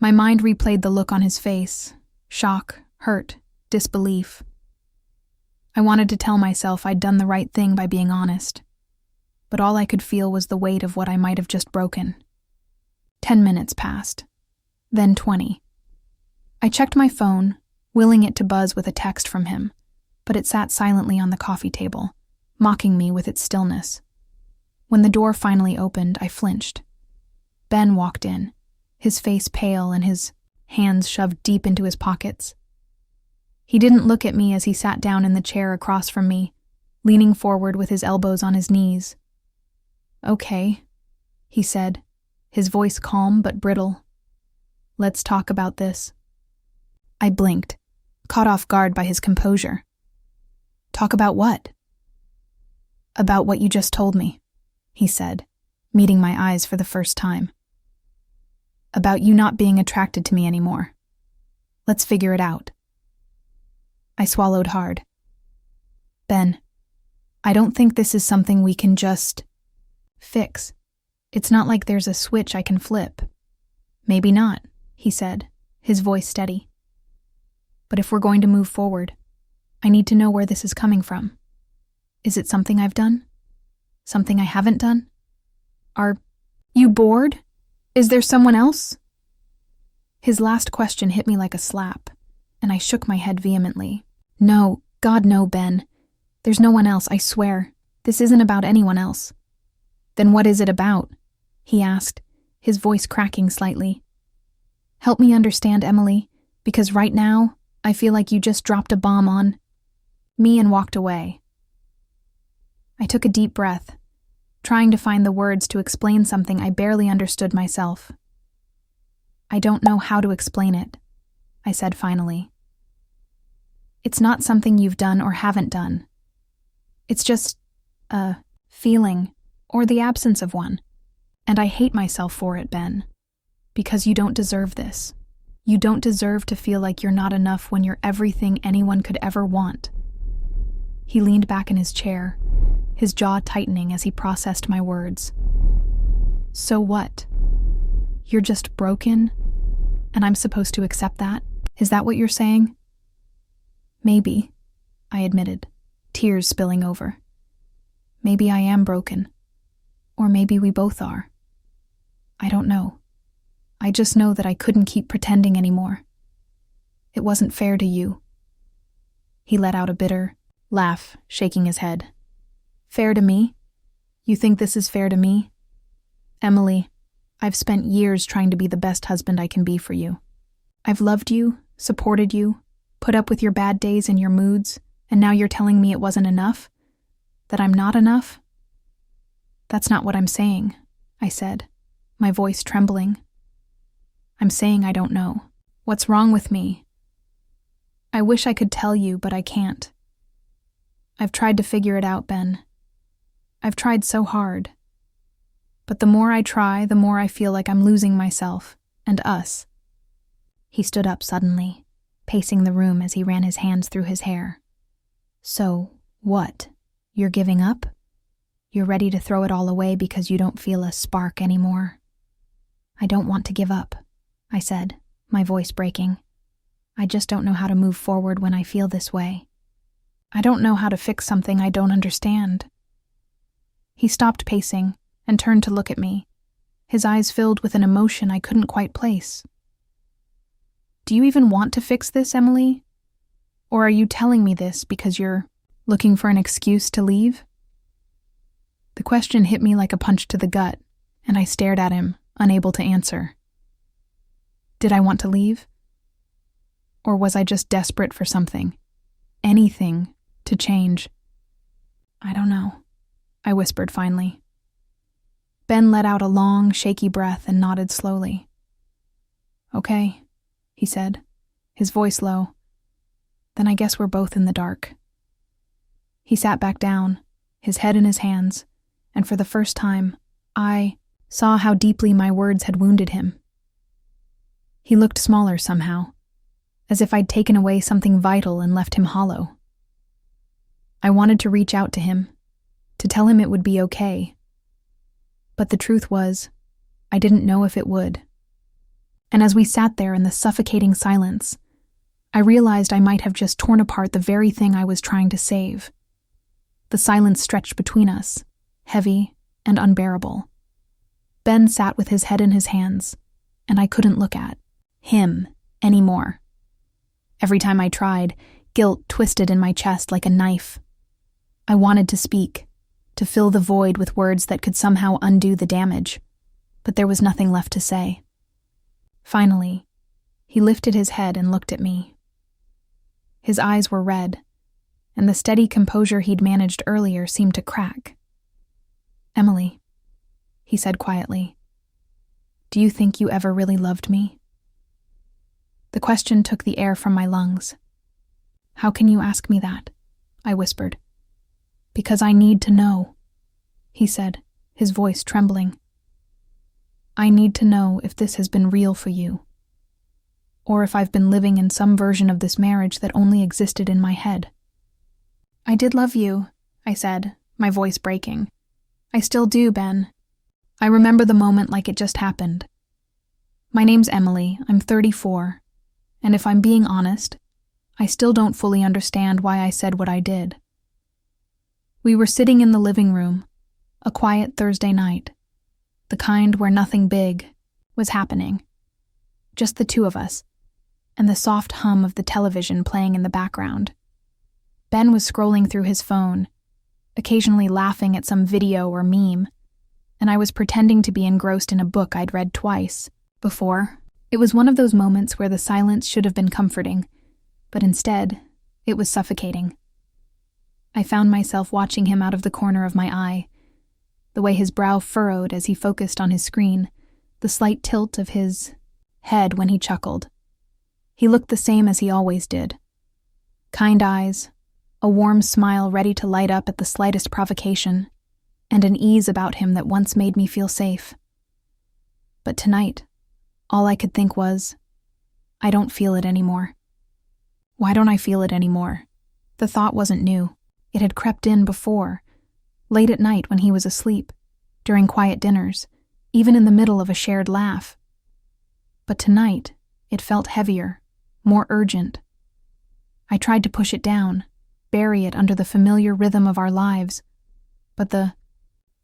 My mind replayed the look on his face: shock, hurt, disbelief. I wanted to tell myself I'd done the right thing by being honest, but all I could feel was the weight of what I might have just broken. 10 minutes passed, then 20. I checked my phone, willing it to buzz with a text from him, but it sat silently on the coffee table, mocking me with its stillness. When the door finally opened, I flinched. Ben walked in, his face pale and his hands shoved deep into his pockets. He didn't look at me as he sat down in the chair across from me, leaning forward with his elbows on his knees. "Okay," he said, his voice calm but brittle. "Let's talk about this." I blinked, caught off guard by his composure. "Talk about what?" "About what you just told me," he said, meeting my eyes for the first time. "About you not being attracted to me anymore. Let's figure it out." I swallowed hard. "Ben, I don't think this is something we can just fix. It's not like there's a switch I can flip." "Maybe not," he said, his voice steady. "But if we're going to move forward, I need to know where this is coming from. Is it something I've done? Something I haven't done? Are you bored? Is there someone else?" His last question hit me like a slap, and I shook my head vehemently. "No, God no, Ben. There's no one else, I swear. This isn't about anyone else." "Then what is it about?" he asked, his voice cracking slightly. "Help me understand, Emily, because right now, I feel like you just dropped a bomb on me and walked away." I took a deep breath, trying to find the words to explain something I barely understood myself. "I don't know how to explain it," I said finally. "It's not something you've done or haven't done. It's just a feeling, or the absence of one. And I hate myself for it, Ben. Because you don't deserve this. You don't deserve to feel like you're not enough when you're everything anyone could ever want." He leaned back in his chair, his jaw tightening as he processed my words. "So what? You're just broken, and I'm supposed to accept that? Is that what you're saying?" "Maybe," I admitted, tears spilling over. "Maybe I am broken. Or maybe we both are. I don't know. I just know that I couldn't keep pretending anymore. It wasn't fair to you." He let out a bitter laugh, shaking his head. "Fair to me? You think this is fair to me? Emily, I've spent years trying to be the best husband I can be for you. I've loved you, supported you, put up with your bad days and your moods, and now you're telling me it wasn't enough? That I'm not enough?" "That's not what I'm saying," I said, my voice trembling. "I'm saying I don't know. What's wrong with me? I wish I could tell you, but I can't. I've tried to figure it out, Ben. I've tried so hard. But the more I try, the more I feel like I'm losing myself, and us." He stood up suddenly, pacing the room as he ran his hands through his hair. "So, what? You're giving up? You're ready to throw it all away because you don't feel a spark anymore?" "I don't want to give up," I said, my voice breaking. "I just don't know how to move forward when I feel this way. I don't know how to fix something I don't understand." He stopped pacing and turned to look at me, his eyes filled with an emotion I couldn't quite place. "Do you even want to fix this, Emily? Or are you telling me this because you're looking for an excuse to leave?" The question hit me like a punch to the gut, and I stared at him, unable to answer. Did I want to leave? Or was I just desperate for something, anything, to change? "I don't know," I whispered finally. Ben let out a long, shaky breath and nodded slowly. "Okay," he said, his voice low. "Then I guess we're both in the dark." He sat back down, his head in his hands, and for the first time, I saw how deeply my words had wounded him. He looked smaller somehow, as if I'd taken away something vital and left him hollow. I wanted to reach out to him, to tell him it would be okay. But the truth was, I didn't know if it would. And as we sat there in the suffocating silence, I realized I might have just torn apart the very thing I was trying to save. The silence stretched between us, heavy and unbearable. Ben sat with his head in his hands, and I couldn't look at him anymore. Every time I tried, guilt twisted in my chest like a knife. I wanted to speak, to fill the void with words that could somehow undo the damage, but there was nothing left to say. Finally, he lifted his head and looked at me. His eyes were red, and the steady composure he'd managed earlier seemed to crack. "Emily," he said quietly, "do you think you ever really loved me?" The question took the air from my lungs. "How can you ask me that?" I whispered. "Because I need to know," he said, his voice trembling. "I need to know if this has been real for you, or if I've been living in some version of this marriage that only existed in my head." "I did love you," I said, my voice breaking. "I still do, Ben. I remember the moment like it just happened. My name's Emily, I'm 34, and if I'm being honest, I still don't fully understand why I said what I did." We were sitting in the living room, a quiet Thursday night, the kind where nothing big was happening. Just the two of us, and the soft hum of the television playing in the background. Ben was scrolling through his phone, occasionally laughing at some video or meme, and I was pretending to be engrossed in a book I'd read twice before. It was one of those moments where the silence should have been comforting, but instead, it was suffocating. I found myself watching him out of the corner of my eye, the way his brow furrowed as he focused on his screen, the slight tilt of his head when he chuckled. He looked the same as he always did. Kind eyes, a warm smile ready to light up at the slightest provocation, and an ease about him that once made me feel safe. But tonight, all I could think was, I don't feel it anymore. Why don't I feel it anymore? The thought wasn't new. It had crept in before, late at night when he was asleep, during quiet dinners, even in the middle of a shared laugh. But tonight, it felt heavier, more urgent. I tried to push it down, bury it under the familiar rhythm of our lives, but the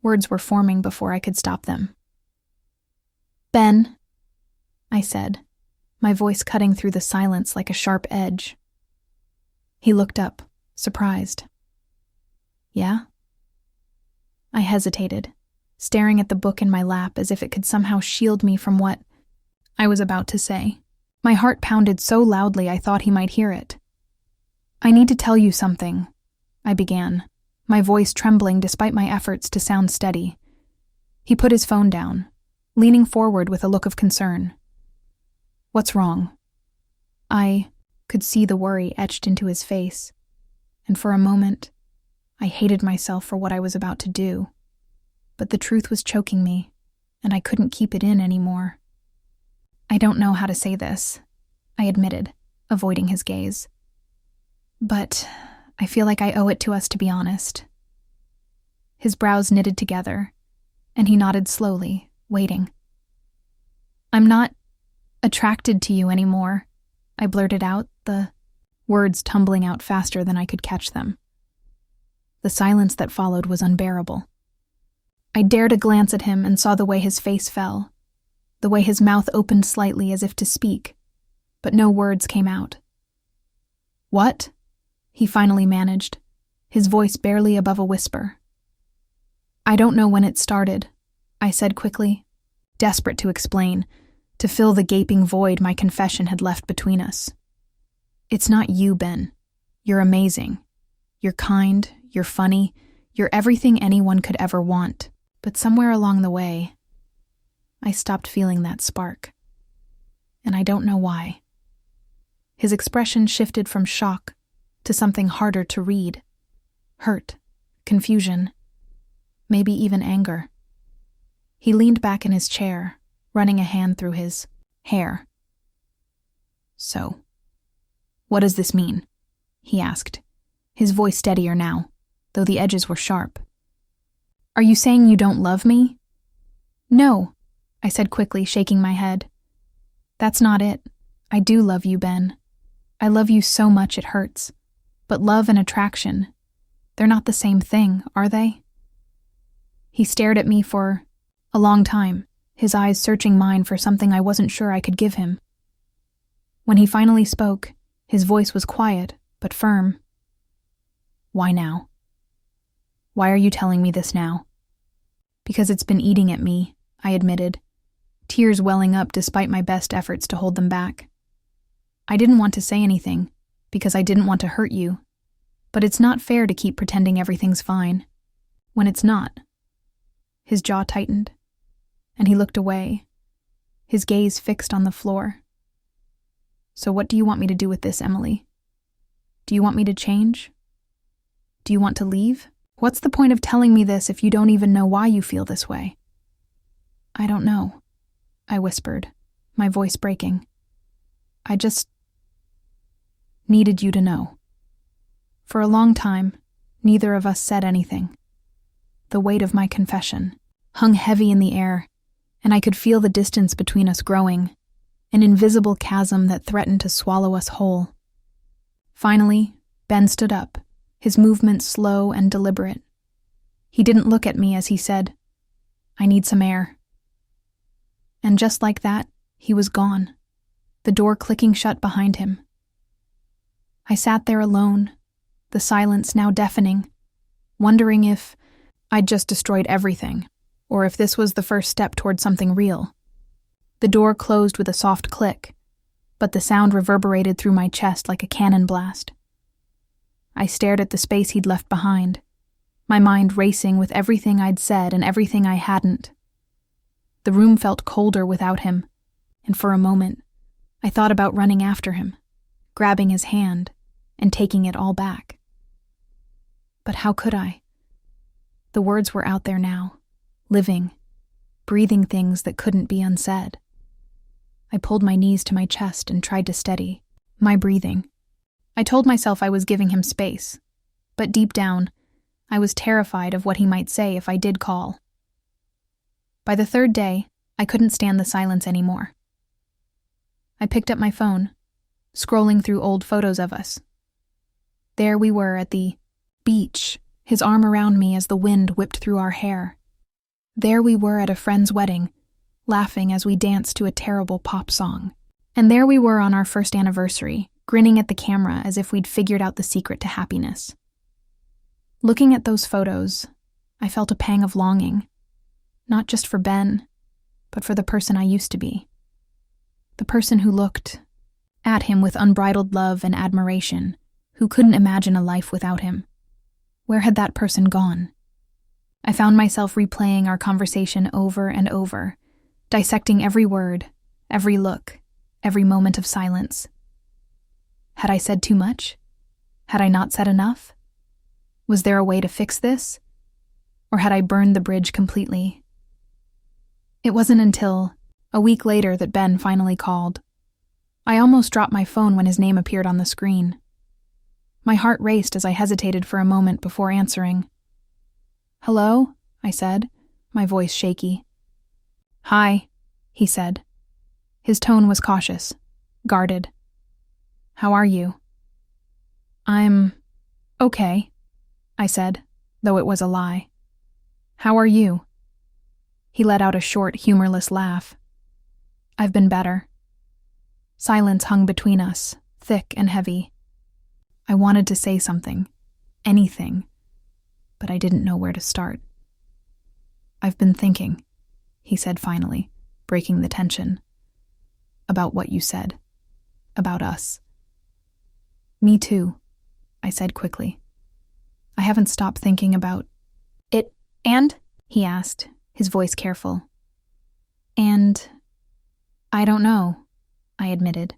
words were forming before I could stop them. "Ben," I said, my voice cutting through the silence like a sharp edge. He looked up, surprised. "Yeah?" I hesitated, staring at the book in my lap as if it could somehow shield me from what I was about to say. My heart pounded so loudly I thought he might hear it. "I need to tell you something," I began, my voice trembling despite my efforts to sound steady. He put his phone down, leaning forward with a look of concern. "What's wrong?" I could see the worry etched into his face, and for a moment, I hated myself for what I was about to do. But the truth was choking me, and I couldn't keep it in anymore. "I don't know how to say this," I admitted, avoiding his gaze. "But I feel like I owe it to us to be honest." His brows knitted together, and he nodded slowly, waiting. "I'm not attracted to you anymore," I blurted out, the words tumbling out faster than I could catch them. The silence that followed was unbearable. I dared a glance at him and saw the way his face fell, the way his mouth opened slightly as if to speak, but no words came out. "What?" he finally managed, his voice barely above a whisper. "I don't know when it started," I said quickly, desperate to explain, to fill the gaping void my confession had left between us. "It's not you, Ben. You're amazing. You're kind, you're funny, you're everything anyone could ever want. But somewhere along the way, I stopped feeling that spark. And I don't know why." His expression shifted from shock to something harder to read. Hurt, confusion, maybe even anger. He leaned back in his chair, running a hand through his hair. "So, what does this mean?" he asked, his voice steadier now, though the edges were sharp. "Are you saying you don't love me?" "No," I said quickly, shaking my head. That's not it. I do love you, Ben. I love you so much it hurts. But love and attraction, they're not the same thing, are they? He stared at me for a long time, his eyes searching mine for something I wasn't sure I could give him. When he finally spoke, his voice was quiet, but firm. Why now? Why are you telling me this now? Because it's been eating at me, I admitted, tears welling up despite my best efforts to hold them back. I didn't want to say anything, because I didn't want to hurt you, but it's not fair to keep pretending everything's fine, when it's not. His jaw tightened, and he looked away, his gaze fixed on the floor. So what do you want me to do with this, Emily? Do you want me to change? Do you want to leave? What's the point of telling me this if you don't even know why you feel this way? I don't know, I whispered, my voice breaking. I just needed you to know. For a long time, neither of us said anything. The weight of my confession hung heavy in the air, and I could feel the distance between us growing, an invisible chasm that threatened to swallow us whole. Finally, Ben stood up, his movements slow and deliberate. He didn't look at me as he said, "I need some air." And just like that, he was gone, the door clicking shut behind him. I sat there alone, the silence now deafening, wondering if I'd just destroyed everything, or if this was the first step toward something real. The door closed with a soft click, but the sound reverberated through my chest like a cannon blast. I stared at the space he'd left behind, my mind racing with everything I'd said and everything I hadn't. The room felt colder without him, and for a moment, I thought about running after him, grabbing his hand, and taking it all back. But how could I? The words were out there now, living, breathing things that couldn't be unsaid. I pulled my knees to my chest and tried to steady my breathing. I told myself I was giving him space, but deep down, I was terrified of what he might say if I did call. By the third day, I couldn't stand the silence anymore. I picked up my phone, scrolling through old photos of us. There we were at the beach, his arm around me as the wind whipped through our hair. There we were at a friend's wedding, laughing as we danced to a terrible pop song. And there we were on our first anniversary, grinning at the camera as if we'd figured out the secret to happiness. Looking at those photos, I felt a pang of longing, not just for Ben, but for the person I used to be. The person who looked at him with unbridled love and admiration, who couldn't imagine a life without him. Where had that person gone? I found myself replaying our conversation over and over, dissecting every word, every look, every moment of silence. Had I said too much? Had I not said enough? Was there a way to fix this? Or had I burned the bridge completely? It wasn't until a week later that Ben finally called. I almost dropped my phone when his name appeared on the screen. My heart raced as I hesitated for a moment before answering. "Hello?" I said, my voice shaky. "Hi," he said. His tone was cautious, guarded. "How are you?" "I'm okay," I said, though it was a lie. "How are you?" He let out a short, humorless laugh. "I've been better." Silence hung between us, thick and heavy. I wanted to say something, anything, but I didn't know where to start. "I've been thinking," he said finally, breaking the tension. "About what you said. About us." "Me too," I said quickly. "I haven't stopped thinking about it." "And?" he asked, his voice careful. "And I don't know," I admitted.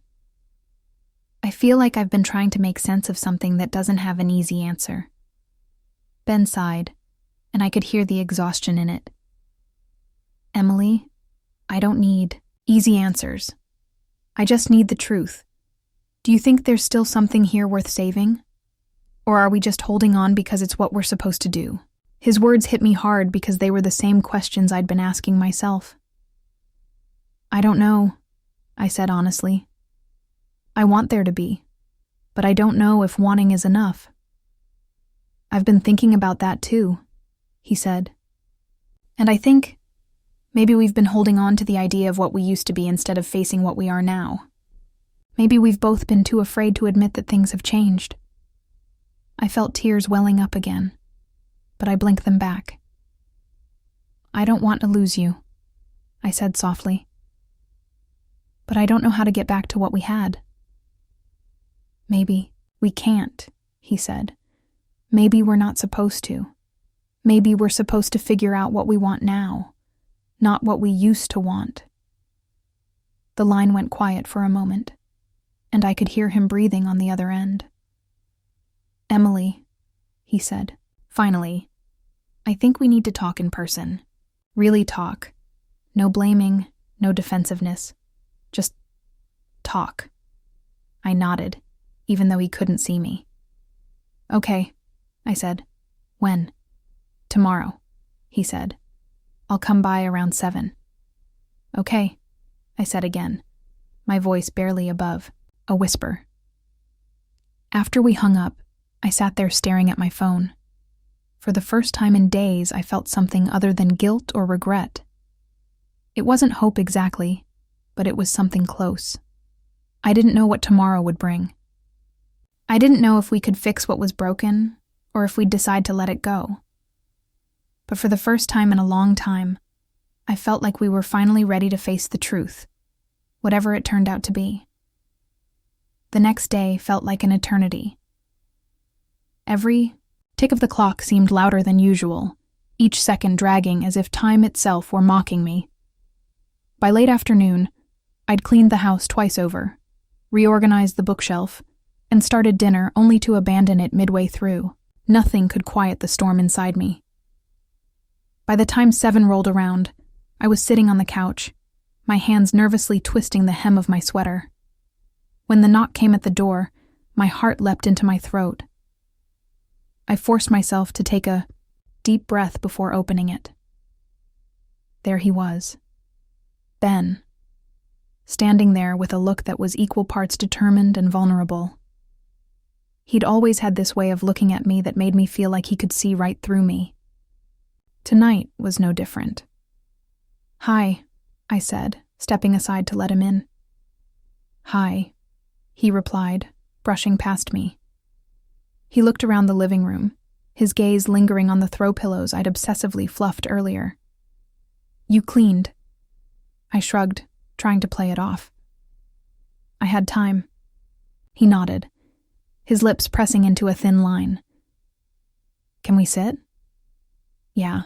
"I feel like I've been trying to make sense of something that doesn't have an easy answer." Ben sighed, and I could hear the exhaustion in it. "Emily, I don't need easy answers. I just need the truth. Do you think there's still something here worth saving? Or are we just holding on because it's what we're supposed to do?" His words hit me hard because they were the same questions I'd been asking myself. "I don't know," I said honestly. I want there to be, but I don't know if wanting is enough. I've been thinking about that too, he said. And I think maybe we've been holding on to the idea of what we used to be instead of facing what we are now. Maybe we've both been too afraid to admit that things have changed. I felt tears welling up again, but I blinked them back. I don't want to lose you, I said softly. But I don't know how to get back to what we had. Maybe we can't, he said. Maybe we're not supposed to. Maybe we're supposed to figure out what we want now, not what we used to want. The line went quiet for a moment, and I could hear him breathing on the other end. Emily, he said, finally, I think we need to talk in person. Really talk. No blaming, no defensiveness. Just talk. I nodded, even though he couldn't see me. Okay, I said. When? Tomorrow, he said. I'll come by around 7. Okay, I said again, my voice barely above, a whisper. After we hung up, I sat there staring at my phone. For the first time in days, I felt something other than guilt or regret. It wasn't hope exactly, but it was something close. I didn't know what tomorrow would bring. I didn't know if we could fix what was broken, or if we'd decide to let it go. But for the first time in a long time, I felt like we were finally ready to face the truth, whatever it turned out to be. The next day felt like an eternity. Every tick of the clock seemed louder than usual, each second dragging as if time itself were mocking me. By late afternoon, I'd cleaned the house twice over, reorganized the bookshelf, and started dinner only to abandon it midway through. Nothing could quiet the storm inside me. By the time 7 rolled around, I was sitting on the couch, my hands nervously twisting the hem of my sweater. When the knock came at the door, my heart leapt into my throat. I forced myself to take a deep breath before opening it. There he was. Ben. Standing there with a look that was equal parts determined and vulnerable. He'd always had this way of looking at me that made me feel like he could see right through me. Tonight was no different. Hi, I said, stepping aside to let him in. Hi, he replied, brushing past me. He looked around the living room, his gaze lingering on the throw pillows I'd obsessively fluffed earlier. You cleaned. I shrugged, trying to play it off. I had time. He nodded, his lips pressing into a thin line. Can we sit? Yeah,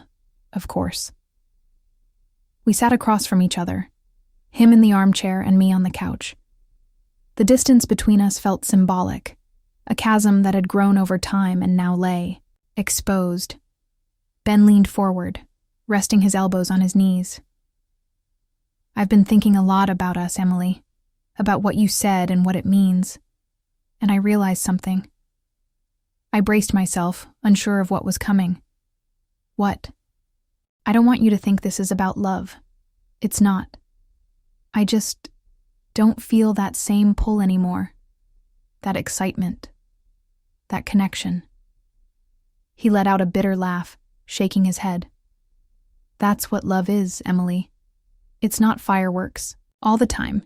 of course. We sat across from each other, him in the armchair and me on the couch. The distance between us felt symbolic, a chasm that had grown over time and now lay, exposed. Ben leaned forward, resting his elbows on his knees. I've been thinking a lot about us, Emily, about what you said and what it means, and I realized something. I braced myself, unsure of what was coming. What? I don't want you to think this is about love. It's not. I just don't feel that same pull anymore. That excitement. That connection. He let out a bitter laugh, shaking his head. That's what love is, Emily. It's not fireworks, all the time.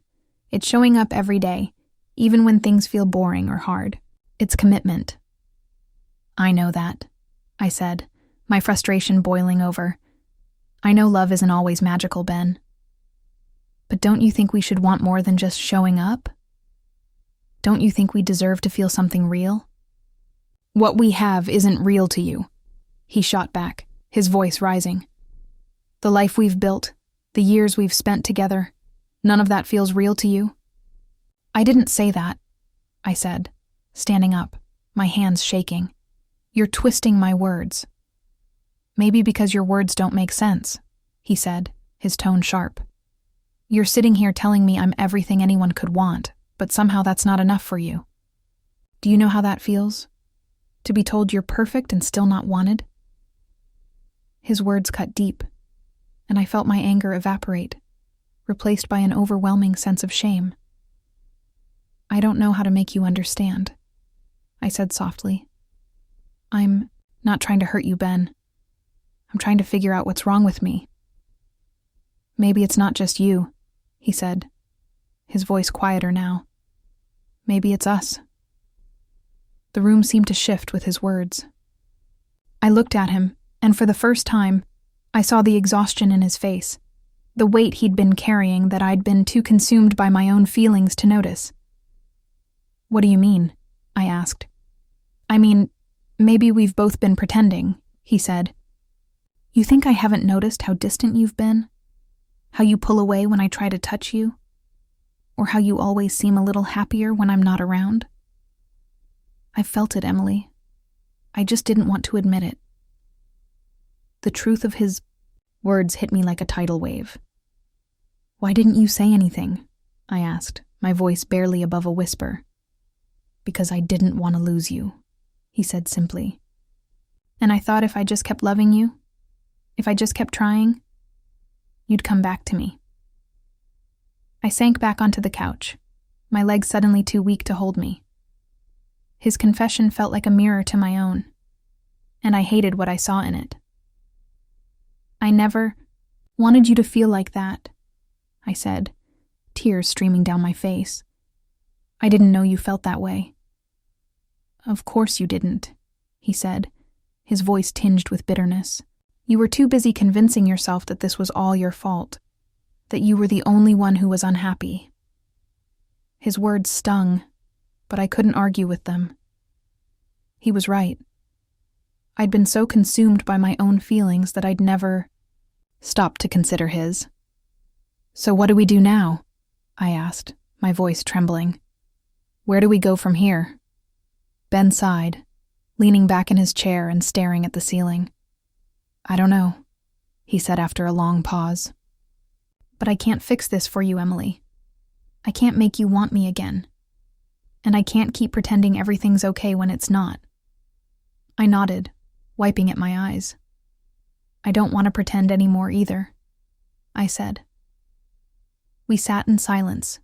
It's showing up every day, even when things feel boring or hard. It's commitment. I know that, I said, my frustration boiling over. I know love isn't always magical, Ben. But don't you think we should want more than just showing up? Don't you think we deserve to feel something real? What we have isn't real to you, he shot back, his voice rising. The life we've built, the years we've spent together, none of that feels real to you? I didn't say that, I said, standing up, my hands shaking. You're twisting my words. Maybe because your words don't make sense, he said, his tone sharp. You're sitting here telling me I'm everything anyone could want, but somehow that's not enough for you. Do you know how that feels? To be told you're perfect and still not wanted? His words cut deep, and I felt my anger evaporate, replaced by an overwhelming sense of shame. "I don't know how to make you understand," I said softly. "I'm not trying to hurt you, Ben. I'm trying to figure out what's wrong with me." "Maybe it's not just you," he said, his voice quieter now. "Maybe it's us." The room seemed to shift with his words. I looked at him, and for the first time, I saw the exhaustion in his face, the weight he'd been carrying that I'd been too consumed by my own feelings to notice. "What do you mean?" I asked. "I mean, maybe we've both been pretending," he said. "You think I haven't noticed how distant you've been? How you pull away when I try to touch you? Or how you always seem a little happier when I'm not around? I've felt it, Emily. I just didn't want to admit it." The truth of his words hit me like a tidal wave. "Why didn't you say anything?" I asked, my voice barely above a whisper. "Because I didn't want to lose you," he said simply. "And I thought if I just kept loving you, if I just kept trying, you'd come back to me." I sank back onto the couch, my legs suddenly too weak to hold me. His confession felt like a mirror to my own, and I hated what I saw in it. "I never wanted you to feel like that," I said, tears streaming down my face. "I didn't know you felt that way." "Of course you didn't," he said, his voice tinged with bitterness. "You were too busy convincing yourself that this was all your fault, that you were the only one who was unhappy." His words stung, but I couldn't argue with them. He was right. I'd been so consumed by my own feelings that I'd never stopped to consider his. "So what do we do now?" I asked, my voice trembling. "Where do we go from here?" Ben sighed, leaning back in his chair and staring at the ceiling. "I don't know," he said after a long pause. "But I can't fix this for you, Emily. I can't make you want me again. And I can't keep pretending everything's okay when it's not." I nodded, wiping at my eyes. "I don't want to pretend anymore either," I said. We sat in silence.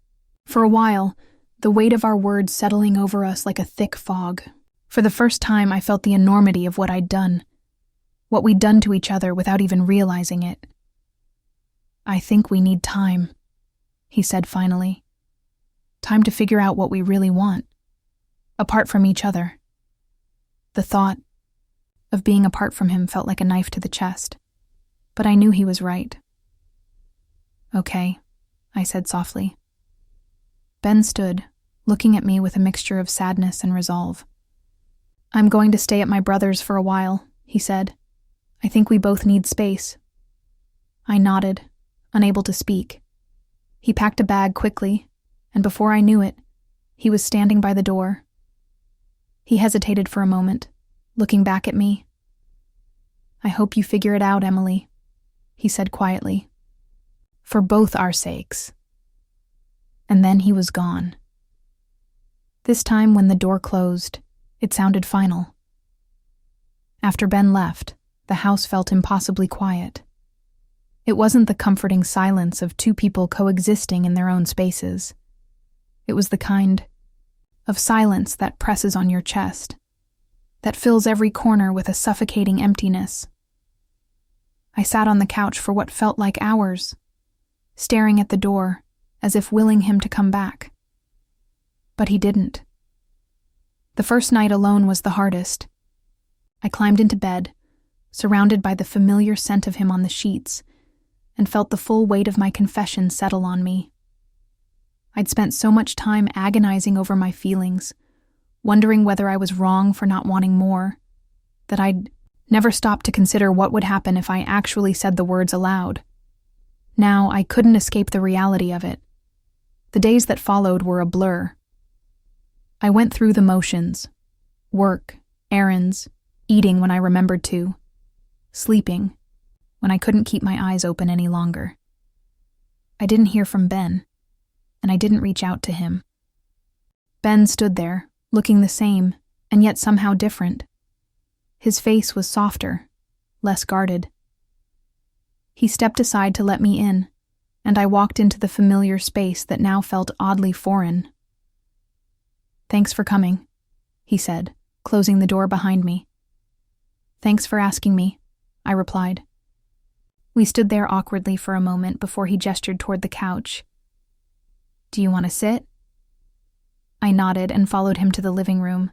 For a while, the weight of our words settling over us like a thick fog. For the first time, I felt the enormity of what I'd done, what we'd done to each other without even realizing it. "I think we need time," he said finally. "Time to figure out what we really want, apart from each other." The thought of being apart from him felt like a knife to the chest, but I knew he was right. "Okay," I said softly. Ben stood, looking at me with a mixture of sadness and resolve. "I'm going to stay at my brother's for a while," he said. "I think we both need space." I nodded, unable to speak. He packed a bag quickly, and before I knew it, he was standing by the door. He hesitated for a moment, looking back at me. "I hope you figure it out, Emily," he said quietly. "For both our sakes." And then he was gone. This time when the door closed, it sounded final. After Ben left, the house felt impossibly quiet. It wasn't the comforting silence of two people coexisting in their own spaces. It was the kind of silence that presses on your chest, that fills every corner with a suffocating emptiness. I sat on the couch for what felt like hours, staring at the door as if willing him to come back. But he didn't. The first night alone was the hardest. I climbed into bed, surrounded by the familiar scent of him on the sheets, and felt the full weight of my confession settle on me. I'd spent so much time agonizing over my feelings, wondering whether I was wrong for not wanting more, that I'd never stopped to consider what would happen if I actually said the words aloud. Now I couldn't escape the reality of it. The days that followed were a blur. I went through the motions: work, errands, eating when I remembered to, sleeping when I couldn't keep my eyes open any longer. I didn't hear from Ben, and I didn't reach out to him. Ben stood there, looking the same, and yet somehow different. His face was softer, less guarded. He stepped aside to let me in, and I walked into the familiar space that now felt oddly foreign. "Thanks for coming," he said, closing the door behind me. "Thanks for asking me," I replied. We stood there awkwardly for a moment before he gestured toward the couch. "Do you want to sit?" I nodded and followed him to the living room.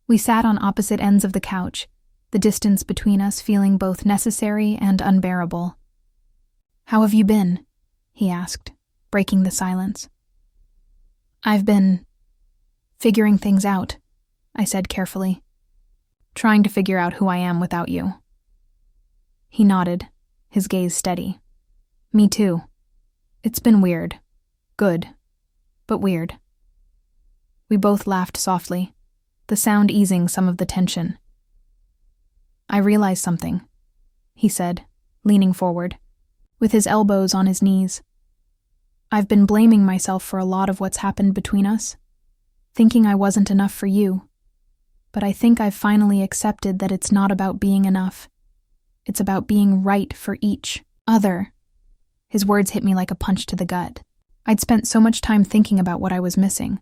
We sat on opposite ends of the couch, the distance between us feeling both necessary and unbearable. "How have you been?" he asked, breaking the silence. "I've been figuring things out," I said carefully. "Trying to figure out who I am without you." He nodded, his gaze steady. "Me too. It's been weird. Good, but weird." We both laughed softly, the sound easing some of the tension. "I realized something," he said, leaning forward, with his elbows on his knees. "I've been blaming myself for a lot of what's happened between us, thinking I wasn't enough for you. But I think I've finally accepted that it's not about being enough. It's about being right for each other." His words hit me like a punch to the gut. I'd spent so much time thinking about what I was missing.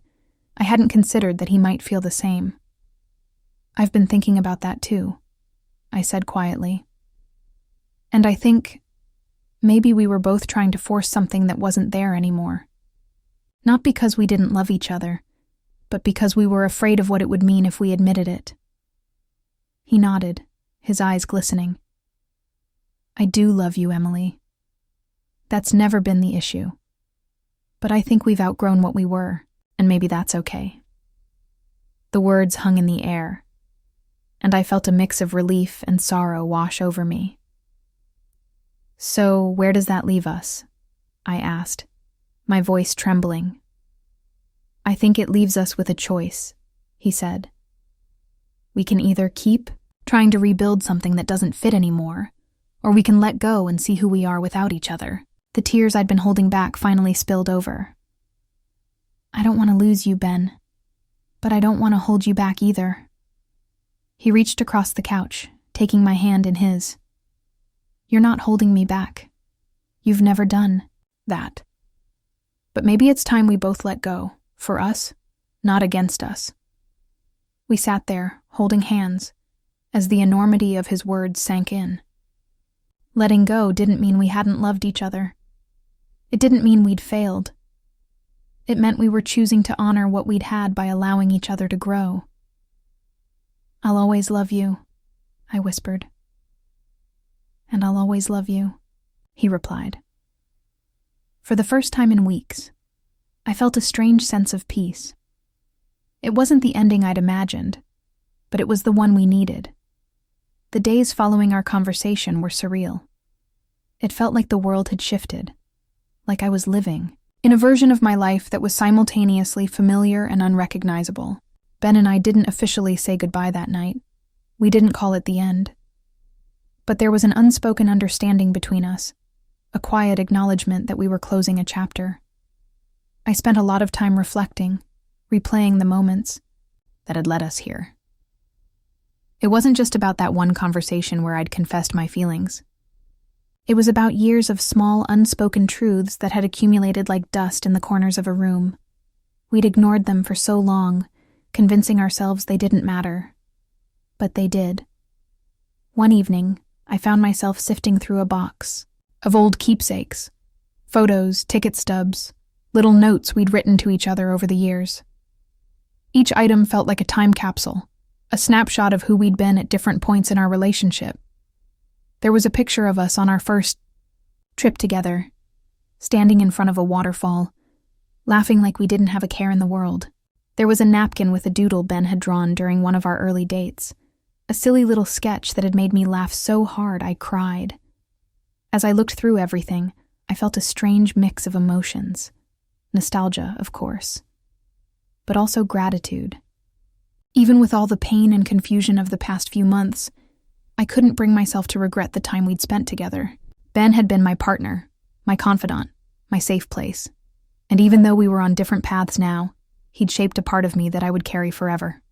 I hadn't considered that he might feel the same. "I've been thinking about that too," I said quietly. "And I think maybe we were both trying to force something that wasn't there anymore. Not because we didn't love each other, but because we were afraid of what it would mean if we admitted it." He nodded, his eyes glistening. "I do love you, Emily. That's never been the issue. But I think we've outgrown what we were, and maybe that's okay." The words hung in the air, and I felt a mix of relief and sorrow wash over me. "So where does that leave us?" I asked, my voice trembling. "I think it leaves us with a choice," he said. "We can either keep trying to rebuild something that doesn't fit anymore, or we can let go and see who we are without each other." The tears I'd been holding back finally spilled over. "I don't want to lose you, Ben, but I don't want to hold you back either." He reached across the couch, taking my hand in his. "You're not holding me back. You've never done that. But maybe it's time we both let go, for us, not against us." We sat there, holding hands, as the enormity of his words sank in. Letting go didn't mean we hadn't loved each other. It didn't mean we'd failed. It meant we were choosing to honor what we'd had by allowing each other to grow. "I'll always love you," I whispered. "And I'll always love you," he replied. For the first time in weeks, I felt a strange sense of peace. It wasn't the ending I'd imagined, but it was the one we needed. The days following our conversation were surreal. It felt like the world had shifted, like I was living in a version of my life that was simultaneously familiar and unrecognizable. Ben and I didn't officially say goodbye that night. We didn't call it the end. But there was an unspoken understanding between us, a quiet acknowledgement that we were closing a chapter. I spent a lot of time reflecting, replaying the moments that had led us here. It wasn't just about that one conversation where I'd confessed my feelings. It was about years of small, unspoken truths that had accumulated like dust in the corners of a room. We'd ignored them for so long, convincing ourselves they didn't matter. But they did. One evening, I found myself sifting through a box of old keepsakes, photos, ticket stubs, little notes we'd written to each other over the years. Each item felt like a time capsule, a snapshot of who we'd been at different points in our relationship. There was a picture of us on our first trip together, standing in front of a waterfall, laughing like we didn't have a care in the world. There was a napkin with a doodle Ben had drawn during one of our early dates, a silly little sketch that had made me laugh so hard I cried. As I looked through everything, I felt a strange mix of emotions. Nostalgia, of course, but also gratitude. Even with all the pain and confusion of the past few months, I couldn't bring myself to regret the time we'd spent together. Ben had been my partner, my confidant, my safe place. And even though we were on different paths now, he'd shaped a part of me that I would carry forever.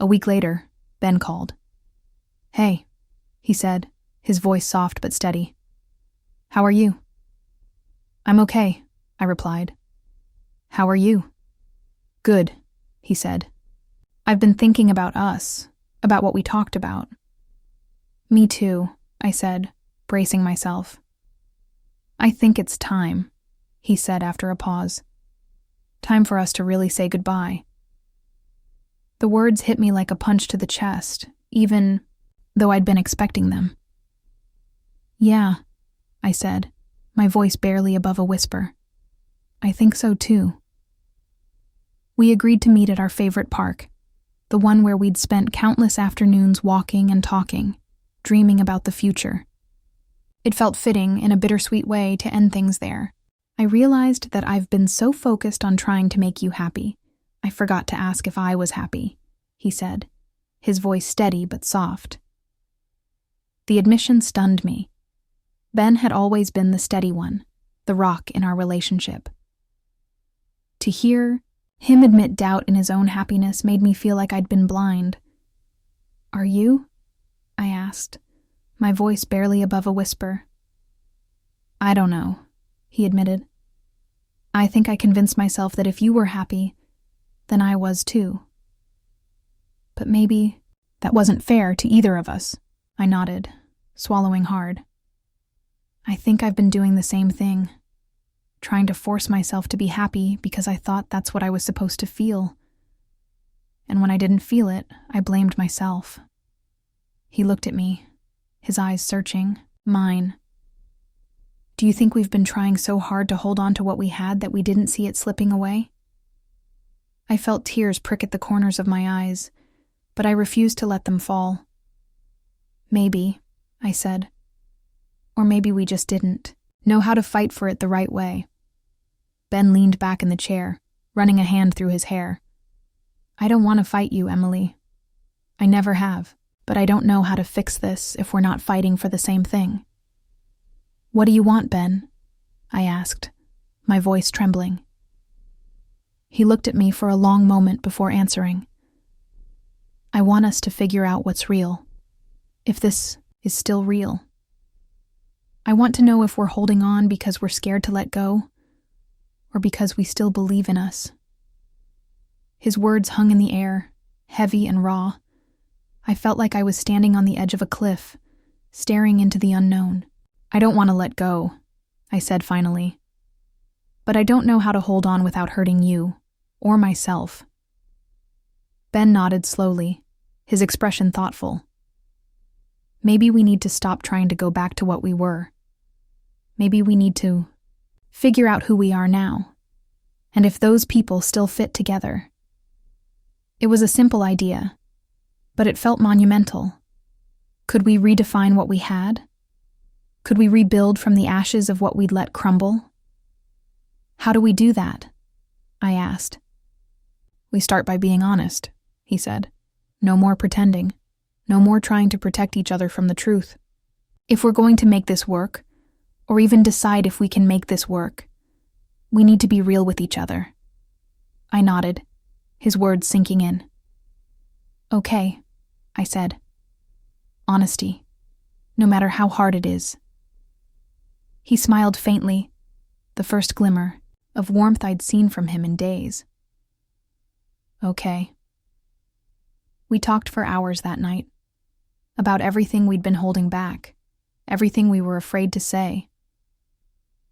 A week later, Ben called. "Hey," he said, his voice soft but steady. "How are you?" I'm okay, I replied. How are you? Good, he said. I've been thinking about us, about what we talked about. Me too, I said, bracing myself. I think it's time, he said after a pause. Time for us to really say goodbye. The words hit me like a punch to the chest, even though I'd been expecting them. Yeah, I said, my voice barely above a whisper. I think so too. We agreed to meet at our favorite park, the one where we'd spent countless afternoons walking and talking, dreaming about the future. It felt fitting in a bittersweet way to end things there. I realized that I've been so focused on trying to make you happy, I forgot to ask if I was happy, he said, his voice steady but soft. The admission stunned me. Ben had always been the steady one, the rock in our relationship. To hear him admit doubt in his own happiness made me feel like I'd been blind. Are you? I asked, my voice barely above a whisper. I don't know, he admitted. I think I convinced myself that if you were happy, then I was too. But maybe that wasn't fair to either of us, I nodded, swallowing hard. I think I've been doing the same thing, trying to force myself to be happy because I thought that's what I was supposed to feel. And when I didn't feel it, I blamed myself. He looked at me, his eyes searching, mine. Do you think we've been trying so hard to hold on to what we had that we didn't see it slipping away? I felt tears prick at the corners of my eyes, but I refused to let them fall. Maybe, I said. Or maybe we just didn't know how to fight for it the right way. Ben leaned back in the chair, running a hand through his hair. I don't want to fight you, Emily. I never have, but I don't know how to fix this if we're not fighting for the same thing. What do you want, Ben? I asked, my voice trembling. He looked at me for a long moment before answering. I want us to figure out what's real, if this is still real. I want to know if we're holding on because we're scared to let go, or because we still believe in us. His words hung in the air, heavy and raw. I felt like I was standing on the edge of a cliff, staring into the unknown. I don't want to let go, I said finally. But I don't know how to hold on without hurting you, or myself. Ben nodded slowly, his expression thoughtful. Maybe we need to stop trying to go back to what we were. Maybe we need to figure out who we are now, and if those people still fit together. It was a simple idea, but it felt monumental. Could we redefine what we had? Could we rebuild from the ashes of what we'd let crumble? How do we do that? I asked. We start by being honest, he said. No more pretending. No more trying to protect each other from the truth. If we're going to make this work, or even decide if we can make this work, we need to be real with each other. I nodded, his words sinking in. Okay, I said. Honesty, no matter how hard it is. He smiled faintly, the first glimmer of warmth I'd seen from him in days. Okay. We talked for hours that night, about everything we'd been holding back, everything we were afraid to say.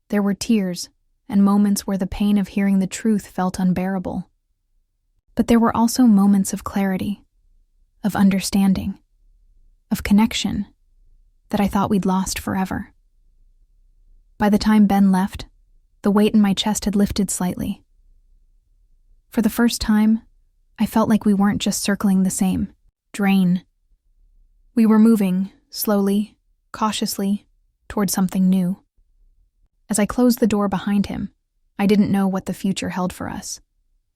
There were tears and moments where the pain of hearing the truth felt unbearable. But there were also moments of clarity, of understanding, of connection that I thought we'd lost forever. By the time Ben left, the weight in my chest had lifted slightly. For the first time, I felt like we weren't just circling the same drain. We were moving, slowly, cautiously, toward something new. As I closed the door behind him, I didn't know what the future held for us,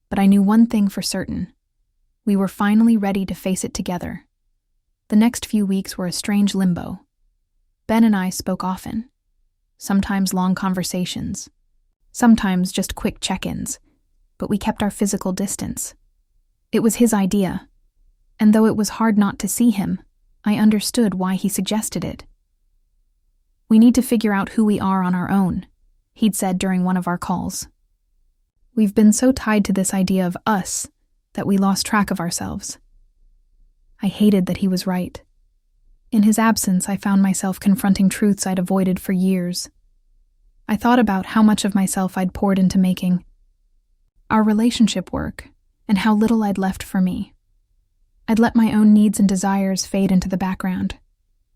but I knew one thing for certain. We were finally ready to face it together. The next few weeks were a strange limbo. Ben and I spoke often, sometimes long conversations, sometimes just quick check-ins, but we kept our physical distance. It was his idea, and though it was hard not to see him, I understood why he suggested it. We need to figure out who we are on our own, he'd said during one of our calls. We've been so tied to this idea of us that we lost track of ourselves. I hated that he was right. In his absence, I found myself confronting truths I'd avoided for years. I thought about how much of myself I'd poured into making our relationship work, and how little I'd left for me. I'd let my own needs and desires fade into the background,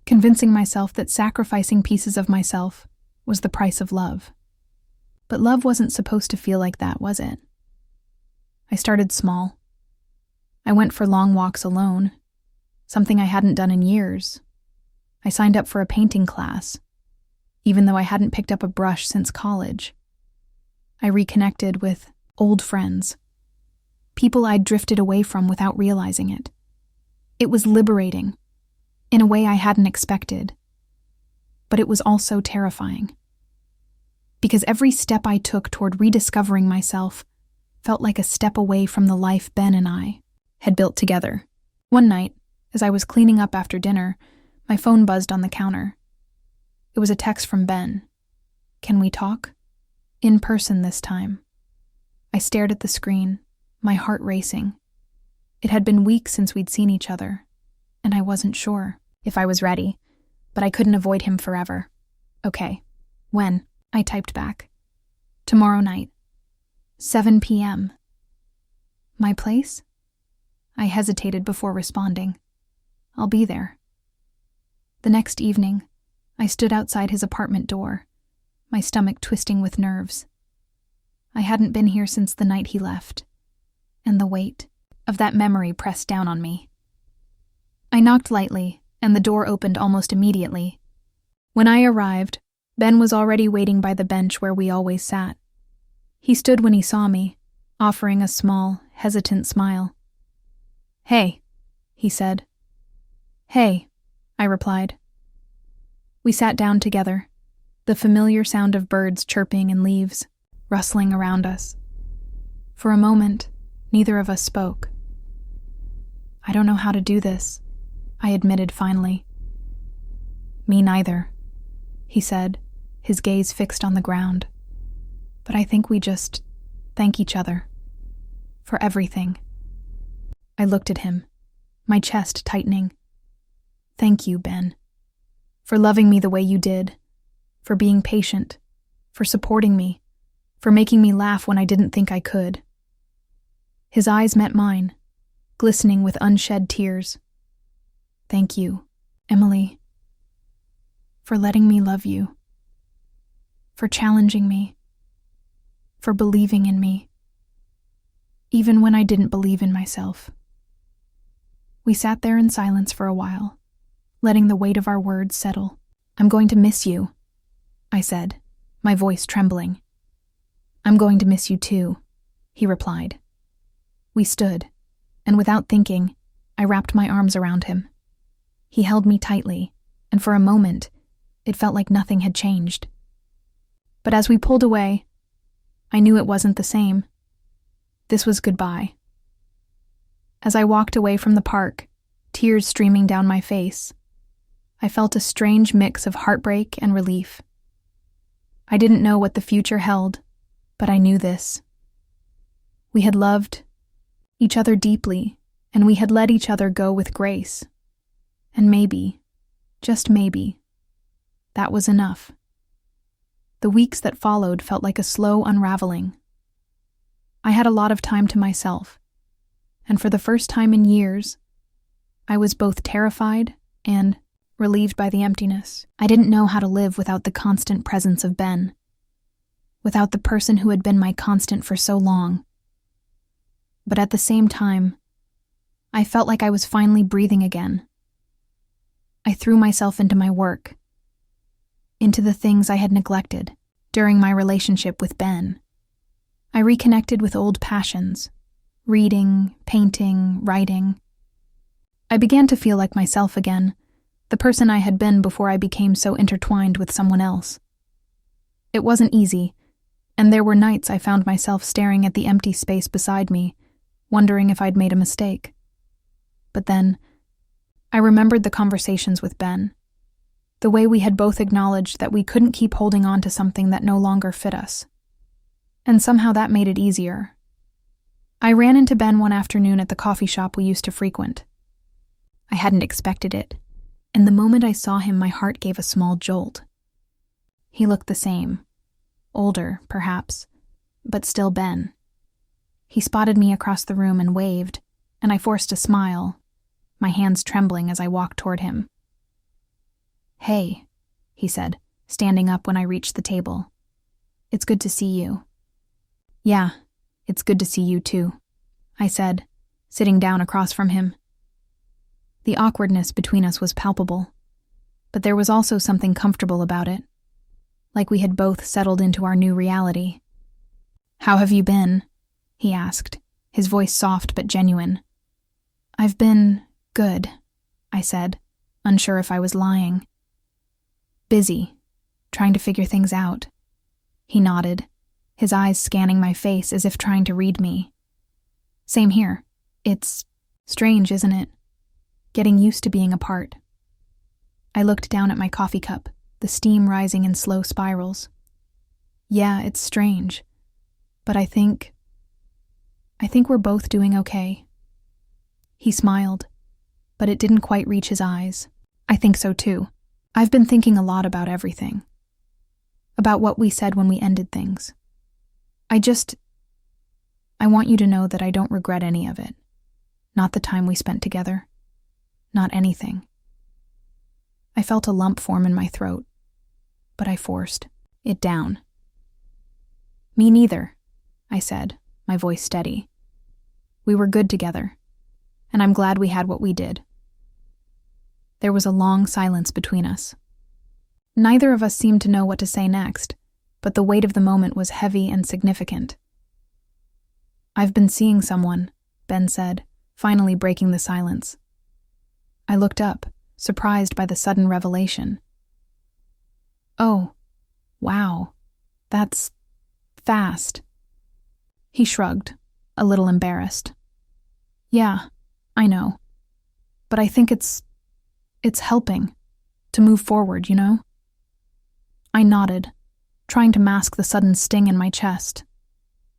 convincing myself that sacrificing pieces of myself was the price of love. But love wasn't supposed to feel like that, was it? I started small. I went for long walks alone, something I hadn't done in years. I signed up for a painting class, even though I hadn't picked up a brush since college. I reconnected with old friends, people I'd drifted away from without realizing it. It was liberating, in a way I hadn't expected, but it was also terrifying. Because every step I took toward rediscovering myself felt like a step away from the life Ben and I had built together. One night, as I was cleaning up after dinner, my phone buzzed on the counter. It was a text from Ben. "Can we talk?" In person this time. I stared at the screen, my heart racing. It had been weeks since we'd seen each other, and I wasn't sure if I was ready, but I couldn't avoid him forever. "Okay. When?" I typed back. "Tomorrow night. 7 p.m. "My place?" I hesitated before responding. "I'll be there." The next evening, I stood outside his apartment door, my stomach twisting with nerves. I hadn't been here since the night he left, and the weight of that memory pressed down on me. I knocked lightly, and the door opened almost immediately. When I arrived, Ben was already waiting by the bench where we always sat. He stood when he saw me, offering a small, hesitant smile. "Hey," he said. "Hey," I replied. We sat down together, the familiar sound of birds chirping and leaves rustling around us. For a moment, neither of us spoke. "I don't know how to do this," I admitted finally. "Me neither," he said, his gaze fixed on the ground. "But I think we just thank each other for everything." I looked at him, my chest tightening. "Thank you, Ben, for loving me the way you did, for being patient, for supporting me, for making me laugh when I didn't think I could." His eyes met mine, glistening with unshed tears. "Thank you, Emily, for letting me love you, for challenging me, for believing in me, even when I didn't believe in myself." We sat there in silence for a while, letting the weight of our words settle. "I'm going to miss you," I said, my voice trembling. "I'm going to miss you too," he replied. We stood, and without thinking, I wrapped my arms around him. He held me tightly, and for a moment, it felt like nothing had changed. But as we pulled away, I knew it wasn't the same. This was goodbye. As I walked away from the park, tears streaming down my face, I felt a strange mix of heartbreak and relief. I didn't know what the future held, but I knew this. We had loved each other deeply, and we had let each other go with grace. And maybe, just maybe, that was enough. The weeks that followed felt like a slow unraveling. I had a lot of time to myself, and for the first time in years, I was both terrified and relieved by the emptiness. I didn't know how to live without the constant presence of Ben, without the person who had been my constant for so long. But at the same time, I felt like I was finally breathing again. I threw myself into my work, into the things I had neglected during my relationship with Ben. I reconnected with old passions, reading, painting, writing. I began to feel like myself again, the person I had been before I became so intertwined with someone else. It wasn't easy, and there were nights I found myself staring at the empty space beside me, wondering if I'd made a mistake. But then, I remembered the conversations with Ben, The way we had both acknowledged that we couldn't keep holding on to something that no longer fit us. And somehow that made it easier. I ran into Ben one afternoon at the coffee shop we used to frequent. I hadn't expected it, and the moment I saw him, my heart gave a small jolt. He looked the same. Older, perhaps, but still Ben. He spotted me across the room and waved, and I forced a smile, my hands trembling as I walked toward him. "Hey," he said, standing up when I reached the table. "It's good to see you." "Yeah, it's good to see you too," I said, sitting down across from him. The awkwardness between us was palpable, but there was also something comfortable about it, like we had both settled into our new reality. "How have you been?" he asked, his voice soft but genuine. "I've been good," I said, unsure if I was lying. "Busy, trying to figure things out." He nodded, his eyes scanning my face as if trying to read me. "Same here. It's strange, isn't it? Getting used to being apart." I looked down at my coffee cup, the steam rising in slow spirals. "Yeah, it's strange. But I think we're both doing okay." He smiled, but it didn't quite reach his eyes. "I think so too. I've been thinking a lot about everything. About what we said when we ended things. I want you to know that I don't regret any of it. Not the time we spent together. Not anything." I felt a lump form in my throat, but I forced it down. "Me neither," I said, my voice steady. "We were good together, and I'm glad we had what we did." There was a long silence between us. Neither of us seemed to know what to say next, but the weight of the moment was heavy and significant. "I've been seeing someone," Ben said, finally breaking the silence. I looked up, surprised by the sudden revelation. "Oh, wow, that's fast." He shrugged, a little embarrassed. "Yeah, I know. But I think it's helping to move forward, you know?" I nodded, trying to mask the sudden sting in my chest.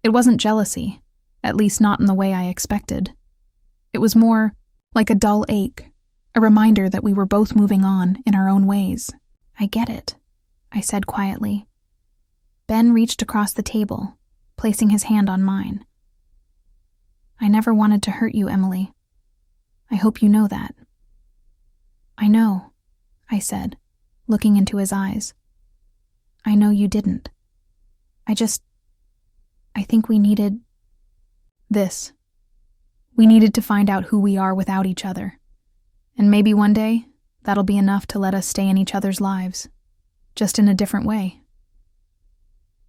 It wasn't jealousy, at least not in the way I expected. It was more like a dull ache, a reminder that we were both moving on in our own ways. "I get it," I said quietly. Ben reached across the table, placing his hand on mine. "I never wanted to hurt you, Emily. I hope you know that." "I know," I said, looking into his eyes. "I know you didn't. I think we needed this. We needed to find out who we are without each other. And maybe one day, that'll be enough to let us stay in each other's lives, just in a different way."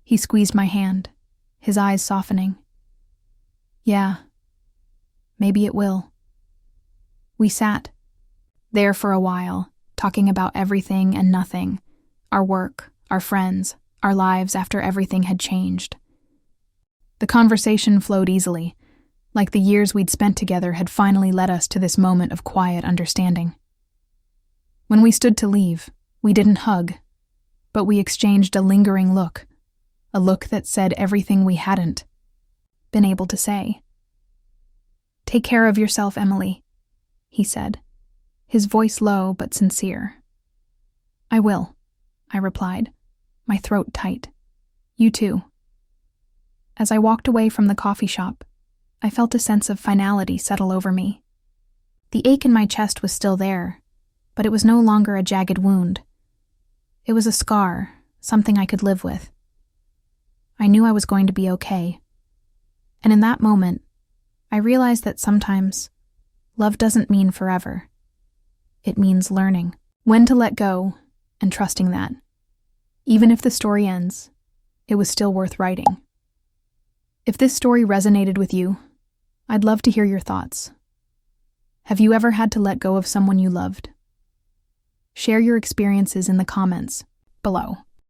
He squeezed my hand, his eyes softening. "Yeah, maybe it will." We sat there for a while, talking about everything and nothing, our work, our friends, our lives after everything had changed. The conversation flowed easily, like the years we'd spent together had finally led us to this moment of quiet understanding. When we stood to leave, we didn't hug, but we exchanged a lingering look, a look that said everything we hadn't been able to say. "Take care of yourself, Emily," he said, his voice low but sincere. "I will," I replied, my throat tight. "You too." As I walked away from the coffee shop, I felt a sense of finality settle over me. The ache in my chest was still there, but it was no longer a jagged wound. It was a scar, something I could live with. I knew I was going to be okay. And in that moment, I realized that sometimes love doesn't mean forever. It means learning when to let go and trusting that, even if the story ends, it was still worth writing. If this story resonated with you, I'd love to hear your thoughts. Have you ever had to let go of someone you loved? Share your experiences in the comments below.